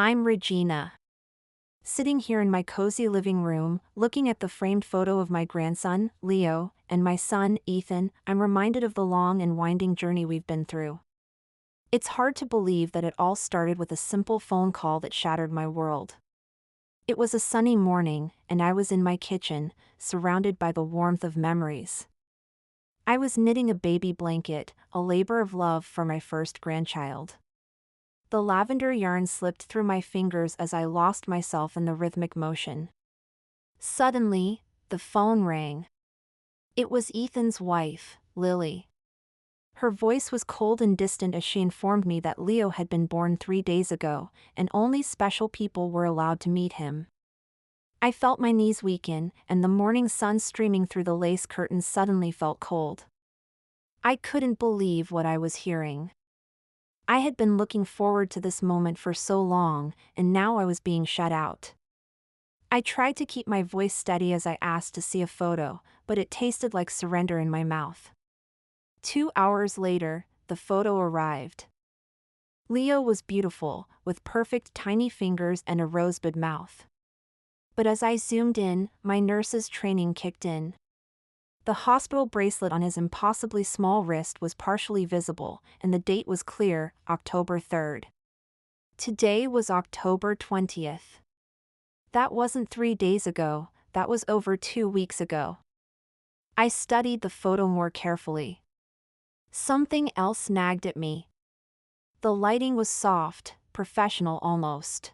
I'm Regina. Sitting here in my cozy living room, looking at the framed photo of my grandson, Leo, and my son, Ethan, I'm reminded of the long and winding journey we've been through. It's hard to believe that it all started with a simple phone call that shattered my world. It was a sunny morning, and I was in my kitchen, surrounded by the warmth of memories. I was knitting a baby blanket, a labor of love for my first grandchild. The lavender yarn slipped through my fingers as I lost myself in the rhythmic motion. Suddenly, the phone rang. It was Ethan's wife, Lily. Her voice was cold and distant as she informed me that Leo had been born 3 days ago, and only special people were allowed to meet him. I felt my knees weaken, and the morning sun streaming through the lace curtains suddenly felt cold. I couldn't believe what I was hearing. I had been looking forward to this moment for so long, and now I was being shut out. I tried to keep my voice steady as I asked to see a photo, but it tasted like surrender in my mouth. 2 hours later, the photo arrived. Leo was beautiful, with perfect tiny fingers and a rosebud mouth. But as I zoomed in, my nurse's training kicked in. The hospital bracelet on his impossibly small wrist was partially visible, and the date was clear, October 3rd. Today was October 20th. That wasn't 3 days ago, that was over 2 weeks ago. I studied the photo more carefully. Something else nagged at me. The lighting was soft, professional almost.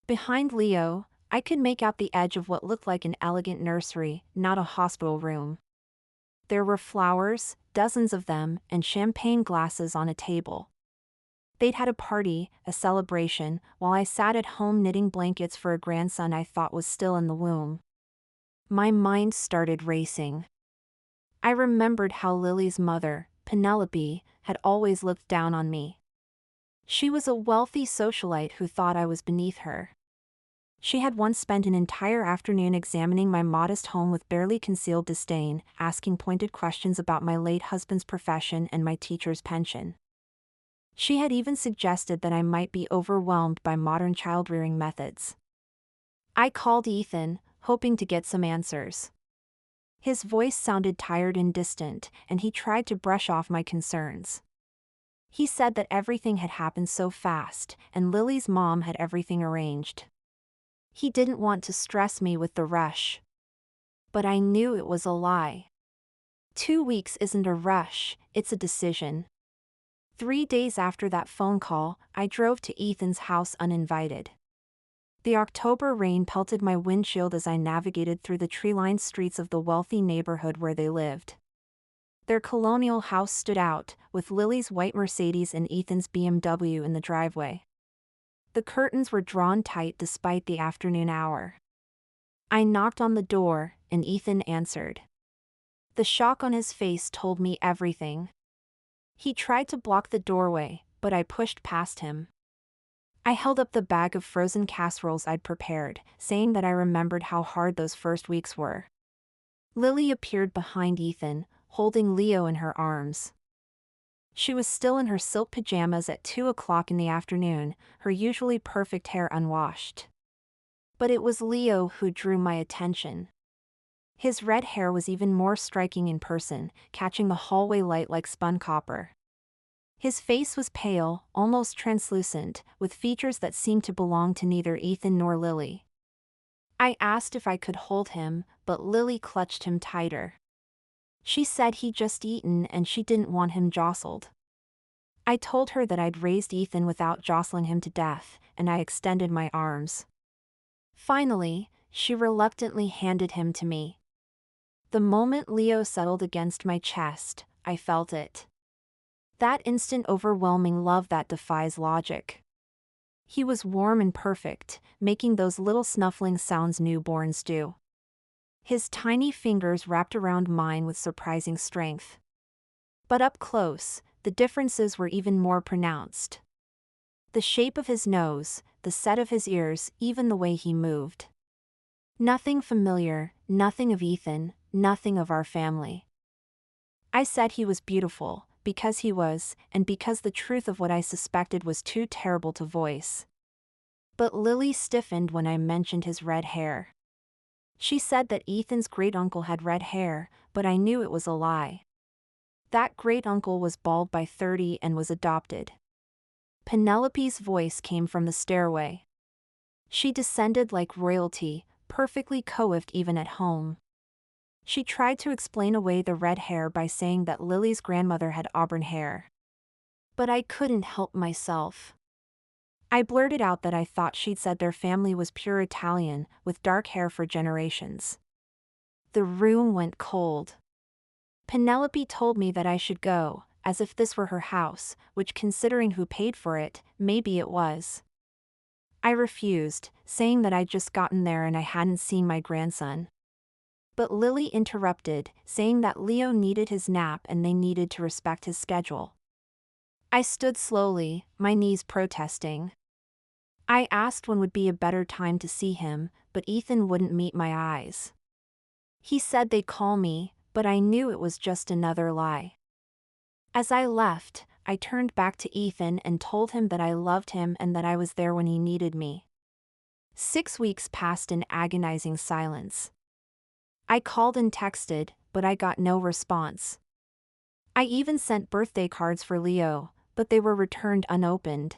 Behind Leo, I could make out the edge of what looked like an elegant nursery, not a hospital room. There were flowers, dozens of them, and champagne glasses on a table. They'd had a party, a celebration, while I sat at home knitting blankets for a grandson I thought was still in the womb. My mind started racing. I remembered how Lily's mother, Penelope, had always looked down on me. She was a wealthy socialite who thought I was beneath her. She had once spent an entire afternoon examining my modest home with barely concealed disdain, asking pointed questions about my late husband's profession and my teacher's pension. She had even suggested that I might be overwhelmed by modern child-rearing methods. I called Ethan, hoping to get some answers. His voice sounded tired and distant, and he tried to brush off my concerns. He said that everything had happened so fast, and Lily's mom had everything arranged. He didn't want to stress me with the rush. But I knew it was a lie. 2 weeks isn't a rush, it's a decision. 3 days after that phone call, I drove to Ethan's house uninvited. The October rain pelted my windshield as I navigated through the tree-lined streets of the wealthy neighborhood where they lived. Their colonial house stood out, with Lily's white Mercedes and Ethan's BMW in the driveway. The curtains were drawn tight despite the afternoon hour. I knocked on the door, and Ethan answered. The shock on his face told me everything. He tried to block the doorway, but I pushed past him. I held up the bag of frozen casseroles I'd prepared, saying that I remembered how hard those first weeks were. Lily appeared behind Ethan, holding Leo in her arms. She was still in her silk pajamas at 2 o'clock in the afternoon, her usually perfect hair unwashed. But it was Leo who drew my attention. His red hair was even more striking in person, catching the hallway light like spun copper. His face was pale, almost translucent, with features that seemed to belong to neither Ethan nor Lily. I asked if I could hold him, but Lily clutched him tighter. She said he'd just eaten and she didn't want him jostled. I told her that I'd raised Ethan without jostling him to death, and I extended my arms. Finally, she reluctantly handed him to me. The moment Leo settled against my chest, I felt it. That instant overwhelming love that defies logic. He was warm and perfect, making those little snuffling sounds newborns do. His tiny fingers wrapped around mine with surprising strength. But up close, the differences were even more pronounced. The shape of his nose, the set of his ears, even the way he moved. Nothing familiar, nothing of Ethan, nothing of our family. I said he was beautiful, because he was, and because the truth of what I suspected was too terrible to voice. But Lily stiffened when I mentioned his red hair. She said that Ethan's great-uncle had red hair, but I knew it was a lie. That great-uncle was bald by 30 and was adopted. Penelope's voice came from the stairway. She descended like royalty, perfectly coiffed even at home. She tried to explain away the red hair by saying that Lily's grandmother had auburn hair. But I couldn't help myself. I blurted out that I thought she'd said their family was pure Italian, with dark hair for generations. The room went cold. Penelope told me that I should go, as if this were her house, which, considering who paid for it, maybe it was. I refused, saying that I'd just gotten there and I hadn't seen my grandson. But Lily interrupted, saying that Leo needed his nap and they needed to respect his schedule. I stood slowly, my knees protesting. I asked when would be a better time to see him, but Ethan wouldn't meet my eyes. He said they'd call me, but I knew it was just another lie. As I left, I turned back to Ethan and told him that I loved him and that I was there when he needed me. 6 weeks passed in agonizing silence. I called and texted, but I got no response. I even sent birthday cards for Leo, but they were returned unopened.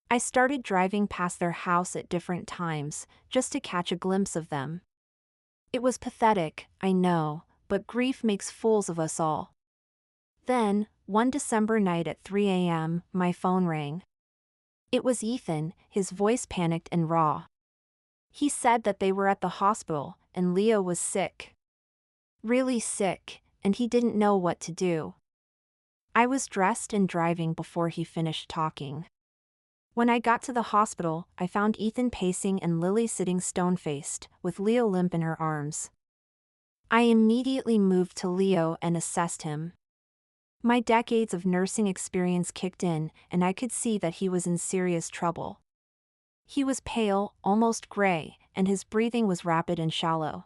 I started driving past their house at different times, just to catch a glimpse of them. It was pathetic, I know, but grief makes fools of us all. Then, one December night at 3 a.m., my phone rang. It was Ethan, his voice panicked and raw. He said that they were at the hospital, and Leo was sick. Really sick, and he didn't know what to do. I was dressed and driving before he finished talking. When I got to the hospital, I found Ethan pacing and Lily sitting stone-faced, with Leo limp in her arms. I immediately moved to Leo and assessed him. My decades of nursing experience kicked in, and I could see that he was in serious trouble. He was pale, almost gray, and his breathing was rapid and shallow.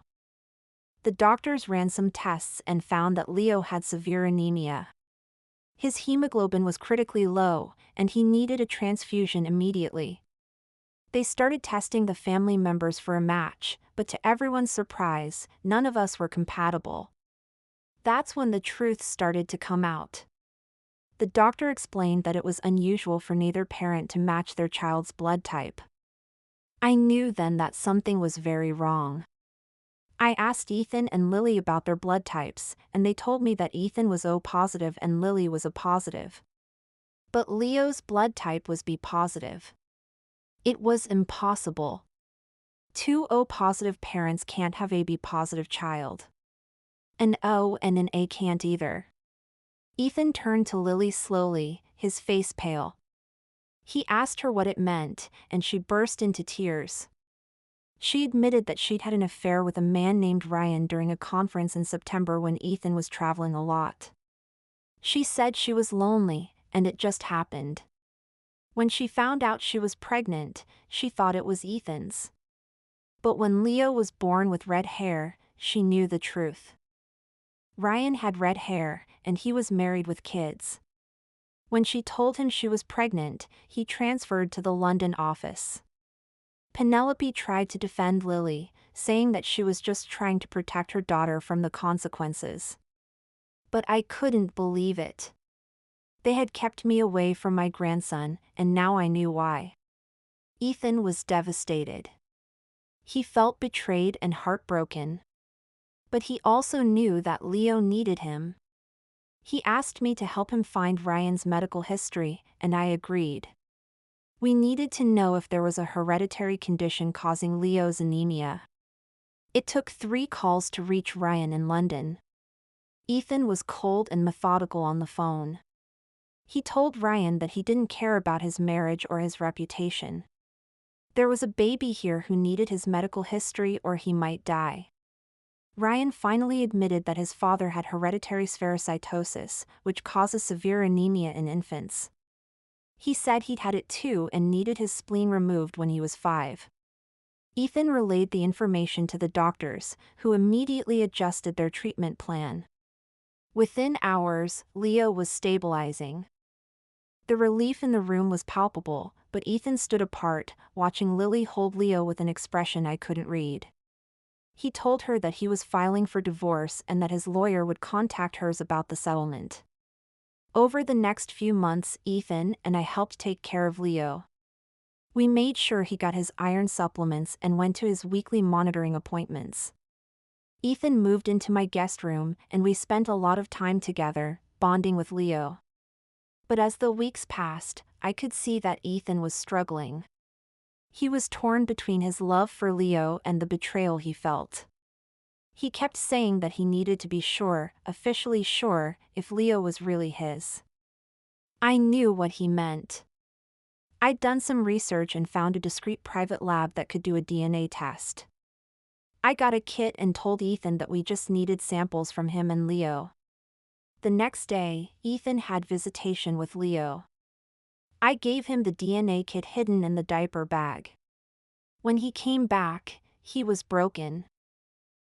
The doctors ran some tests and found that Leo had severe anemia. His hemoglobin was critically low, and he needed a transfusion immediately. They started testing the family members for a match, but to everyone's surprise, none of us were compatible. That's when the truth started to come out. The doctor explained that it was unusual for neither parent to match their child's blood type. I knew then that something was very wrong. I asked Ethan and Lily about their blood types, and they told me that Ethan was O positive and Lily was A positive. But Leo's blood type was B positive. It was impossible. 2 O positive parents can't have a B positive child. An O and an A can't either. Ethan turned to Lily slowly, his face pale. He asked her what it meant, and she burst into tears. She admitted that she'd had an affair with a man named Ryan during a conference in September when Ethan was traveling a lot. She said she was lonely, and it just happened. When she found out she was pregnant, she thought it was Ethan's. But when Leo was born with red hair, she knew the truth. Ryan had red hair, and he was married with kids. When she told him she was pregnant, he transferred to the London office. Penelope tried to defend Lily, saying that she was just trying to protect her daughter from the consequences. But I couldn't believe it. They had kept me away from my grandson, and now I knew why. Ethan was devastated. He felt betrayed and heartbroken. But he also knew that Leo needed him. He asked me to help him find Ryan's medical history, and I agreed. We needed to know if there was a hereditary condition causing Leo's anemia. It took 3 calls to reach Ryan in London. Ethan was cold and methodical on the phone. He told Ryan that he didn't care about his marriage or his reputation. There was a baby here who needed his medical history or he might die. Ryan finally admitted that his father had hereditary spherocytosis, which causes severe anemia in infants. He said he'd had it too and needed his spleen removed when he was 5. Ethan relayed the information to the doctors, who immediately adjusted their treatment plan. Within hours, Leo was stabilizing. The relief in the room was palpable, but Ethan stood apart, watching Lily hold Leo with an expression I couldn't read. He told her that he was filing for divorce and that his lawyer would contact hers about the settlement. Over the next few months, Ethan and I helped take care of Leo. We made sure he got his iron supplements and went to his weekly monitoring appointments. Ethan moved into my guest room, and we spent a lot of time together, bonding with Leo. But as the weeks passed, I could see that Ethan was struggling. He was torn between his love for Leo and the betrayal he felt. He kept saying that he needed to be sure, officially sure, if Leo was really his. I knew what he meant. I'd done some research and found a discreet private lab that could do a DNA test. I got a kit and told Ethan that we just needed samples from him and Leo. The next day, Ethan had visitation with Leo. I gave him the DNA kit hidden in the diaper bag. When he came back, he was broken.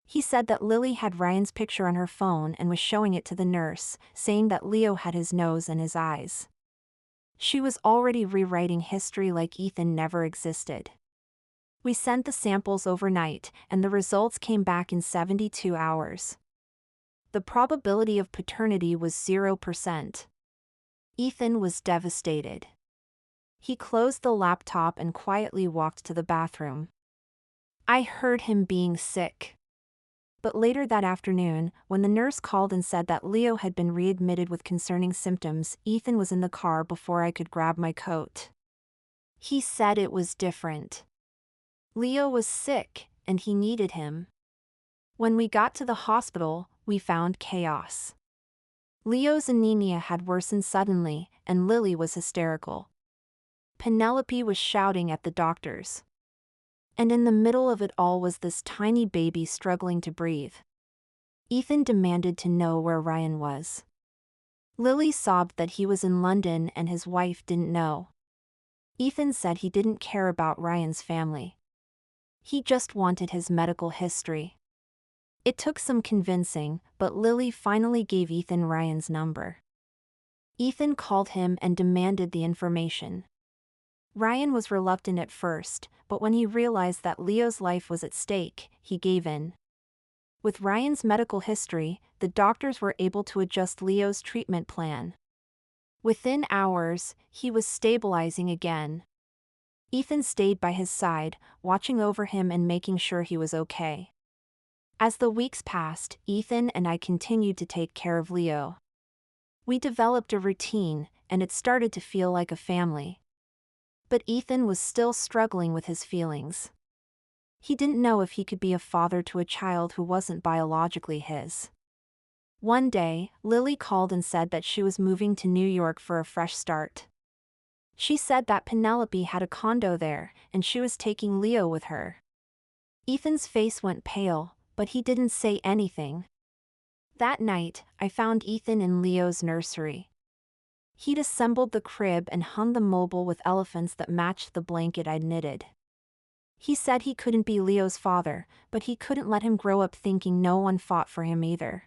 He said that Lily had Ryan's picture on her phone and was showing it to the nurse, saying that Leo had his nose and his eyes. She was already rewriting history like Ethan never existed. We sent the samples overnight, and the results came back in 72 hours. The probability of paternity was 0%. Ethan was devastated. He closed the laptop and quietly walked to the bathroom. I heard him being sick. But later that afternoon, when the nurse called and said that Leo had been readmitted with concerning symptoms, Ethan was in the car before I could grab my coat. He said it was different. Leo was sick, and he needed him. When we got to the hospital, we found chaos. Leo's anemia had worsened suddenly, and Lily was hysterical. Penelope was shouting at the doctors. And in the middle of it all was this tiny baby struggling to breathe. Ethan demanded to know where Ryan was. Lily sobbed that he was in London and his wife didn't know. Ethan said he didn't care about Ryan's family. He just wanted his medical history. It took some convincing, but Lily finally gave Ethan Ryan's number. Ethan called him and demanded the information. Ryan was reluctant at first, but when he realized that Leo's life was at stake, he gave in. With Ryan's medical history, the doctors were able to adjust Leo's treatment plan. Within hours, he was stabilizing again. Ethan stayed by his side, watching over him and making sure he was okay. As the weeks passed, Ethan and I continued to take care of Leo. We developed a routine, and it started to feel like a family. But Ethan was still struggling with his feelings. He didn't know if he could be a father to a child who wasn't biologically his. One day, Lily called and said that she was moving to New York for a fresh start. She said that Penelope had a condo there, and she was taking Leo with her. Ethan's face went pale, but he didn't say anything. That night, I found Ethan in Leo's nursery. He'd assembled the crib and hung the mobile with elephants that matched the blanket I'd knitted. He said he couldn't be Leo's father, but he couldn't let him grow up thinking no one fought for him either.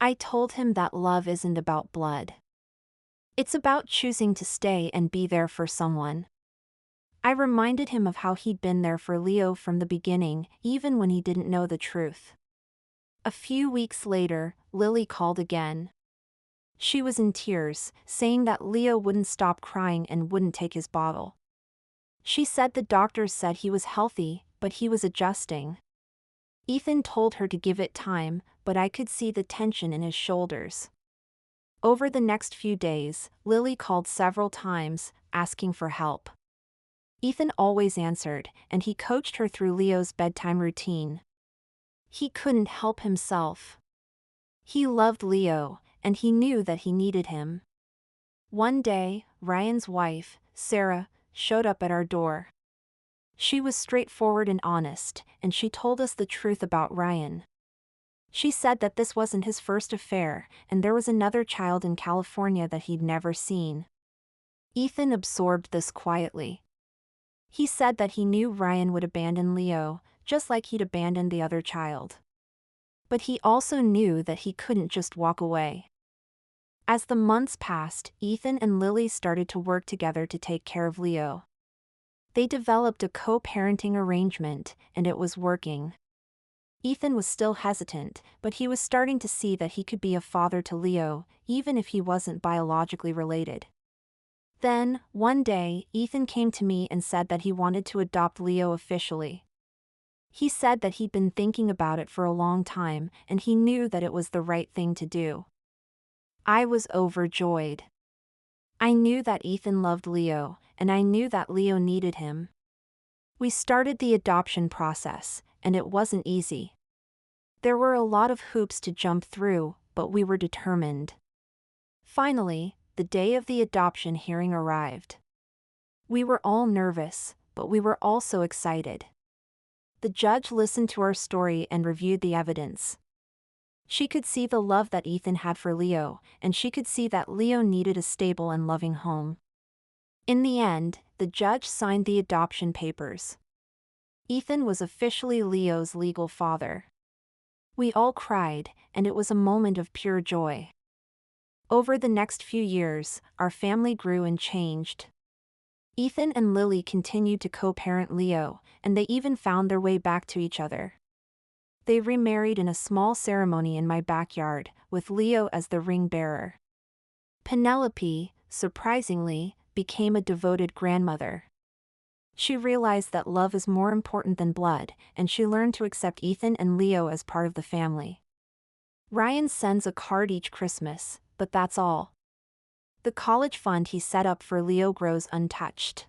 I told him that love isn't about blood. It's about choosing to stay and be there for someone. I reminded him of how he'd been there for Leo from the beginning, even when he didn't know the truth. A few weeks later, Lily called again. She was in tears, saying that Leo wouldn't stop crying and wouldn't take his bottle. She said the doctors said he was healthy, but he was adjusting. Ethan told her to give it time, but I could see the tension in his shoulders. Over the next few days, Lily called several times, asking for help. Ethan always answered, and he coached her through Leo's bedtime routine. He couldn't help himself. He loved Leo, and he knew that he needed him. One day, Ryan's wife, Sarah, showed up at our door. She was straightforward and honest, and she told us the truth about Ryan. She said that this wasn't his first affair, and there was another child in California that he'd never seen. Ethan absorbed this quietly. He said that he knew Ryan would abandon Leo, just like he'd abandoned the other child. But he also knew that he couldn't just walk away. As the months passed, Ethan and Lily started to work together to take care of Leo. They developed a co-parenting arrangement, and it was working. Ethan was still hesitant, but he was starting to see that he could be a father to Leo, even if he wasn't biologically related. Then, one day, Ethan came to me and said that he wanted to adopt Leo officially. He said that he'd been thinking about it for a long time, and he knew that it was the right thing to do. I was overjoyed. I knew that Ethan loved Leo, and I knew that Leo needed him. We started the adoption process, and it wasn't easy. There were a lot of hoops to jump through, but we were determined. Finally, the day of the adoption hearing arrived. We were all nervous, but we were also excited. The judge listened to our story and reviewed the evidence. She could see the love that Ethan had for Leo, and she could see that Leo needed a stable and loving home. In the end, the judge signed the adoption papers. Ethan was officially Leo's legal father. We all cried, and it was a moment of pure joy. Over the next few years, our family grew and changed. Ethan and Lily continued to co-parent Leo, and they even found their way back to each other. They remarried in a small ceremony in my backyard, with Leo as the ring bearer. Penelope, surprisingly, became a devoted grandmother. She realized that love is more important than blood, and she learned to accept Ethan and Leo as part of the family. Ryan sends a card each Christmas, but that's all. The college fund he set up for Leo grows untouched.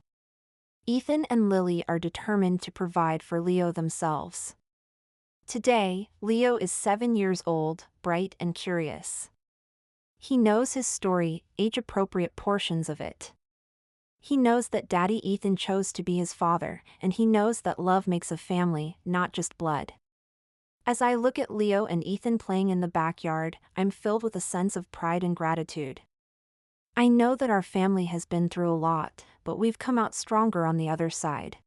Ethan and Lily are determined to provide for Leo themselves. Today, Leo is 7 years old, bright and curious. He knows his story, age-appropriate portions of it. He knows that Daddy Ethan chose to be his father, and he knows that love makes a family, not just blood. As I look at Leo and Ethan playing in the backyard, I'm filled with a sense of pride and gratitude. I know that our family has been through a lot, but we've come out stronger on the other side.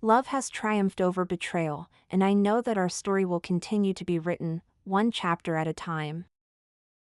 Love has triumphed over betrayal, and I know that our story will continue to be written, one chapter at a time.